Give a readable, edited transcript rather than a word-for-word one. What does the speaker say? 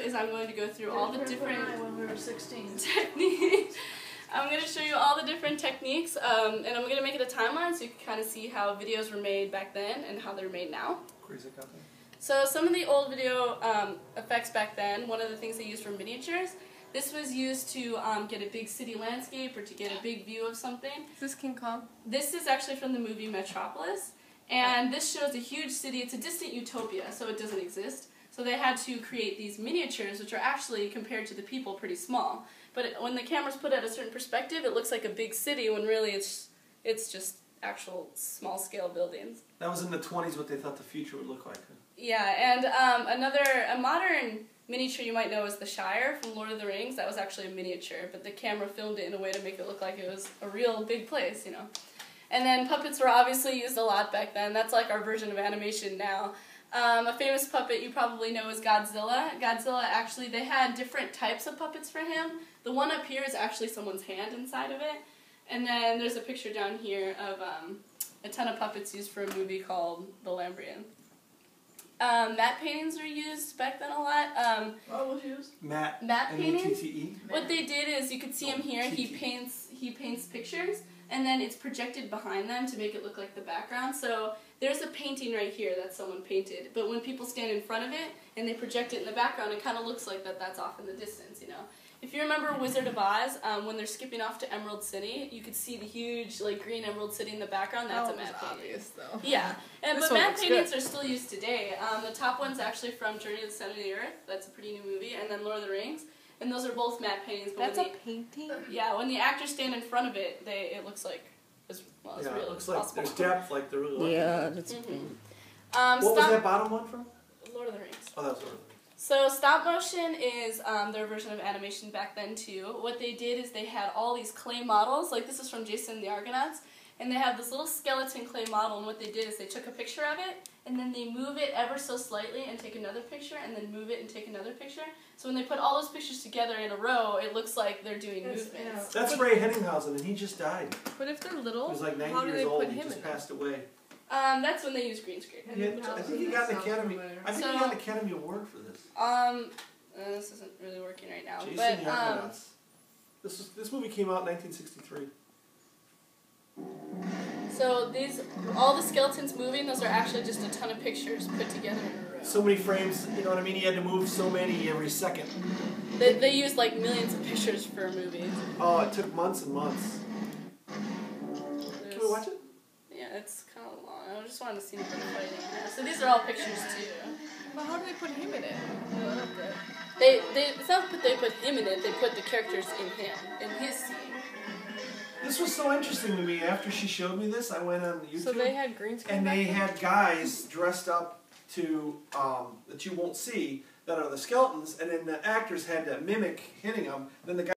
is I'm going to go through all the different when we were 16 techniques. I'm going to show you all the different techniques, and I'm going to make it a timeline so you can kind of see how videos were made back then and how they're made now. Crazy company. So some of the old video effects back then, one of the things they used were miniatures. This was used to get a big city landscape or to get a big view of something. Is this King Kong? This is actually from the movie Metropolis, and this shows a huge city. It's a distant utopia, so it doesn't exist. So they had to create these miniatures, which are actually, compared to the people, pretty small. But when the camera's put at a certain perspective, it looks like a big city, when really it's just actual small-scale buildings. That was in the 20s what they thought the future would look like. Yeah, and a modern miniature you might know is the Shire from Lord of the Rings. That was actually a miniature, but the camera filmed it in a way to make it look like it was a real big place, you know. And then puppets were obviously used a lot back then. That's like our version of animation now. A famous puppet you probably know is Godzilla. Godzilla, actually, they had different types of puppets for him. The one up here is actually someone's hand inside of it. And then there's a picture down here of a ton of puppets used for a movie called The Lambrian. Matte paintings were used back then a lot. What was used? Matte paintings. What they did is, you could see him here. He paints pictures, and then it's projected behind them to make it look like the background. So there's a painting right here that someone painted, but when people stand in front of it and they project it in the background, it kind of looks like that's off in the distance, you know. If you remember Wizard of Oz, when they're skipping off to Emerald City, you could see the huge, like, green Emerald City in the background. That's a matte painting. Obvious, though. Yeah, but matte paintings are still used today. The top one's actually from Journey to the Center of the Earth. That's a pretty new movie, and then Lord of the Rings. And those are both matte paintings. But that's a painting? Yeah, when the actors stand in front of it, it looks like as real as looks like possible. there's depth, like there really. Yeah, that's. What was that bottom one from? Lord of the Rings. Oh, that was Lord of the Rings. So stop motion is their version of animation back then too. What they did is they had all these clay models, like this is from Jason and the Argonauts, and they have this little skeleton clay model, and what they did is they took a picture of it, and then they move it ever so slightly and take another picture, and then move it and take another picture. So when they put all those pictures together in a row, it looks like they're doing movements. Yeah. That's Ray Henninghausen, and he just died. But if they're little, He was like 90 how do years they old, put he him just in passed away. That's when they use green screen. I think he got an Academy. I think he got an Academy Award for this. This isn't really working right now. Jason But the Argonauts. This movie came out in 1963. So all the skeletons moving, those are actually just a ton of pictures put together in a row. So many frames, you know what I mean? He had to move so many every second. They used like millions of pictures for a movie. Oh, it took months and months. Can we watch it? Yeah, it's kind of long. I just wanted to see them fighting. Yeah, so these are all pictures too. But how do they put him in it? It's not that they put him in it, they put the characters in him, in his scene. This was so interesting to me. After she showed me this, I went on YouTube. So they had green screen. And they had guys dressed up to that you won't see that are the skeletons, and then the actors had to mimic hitting them. Then the guy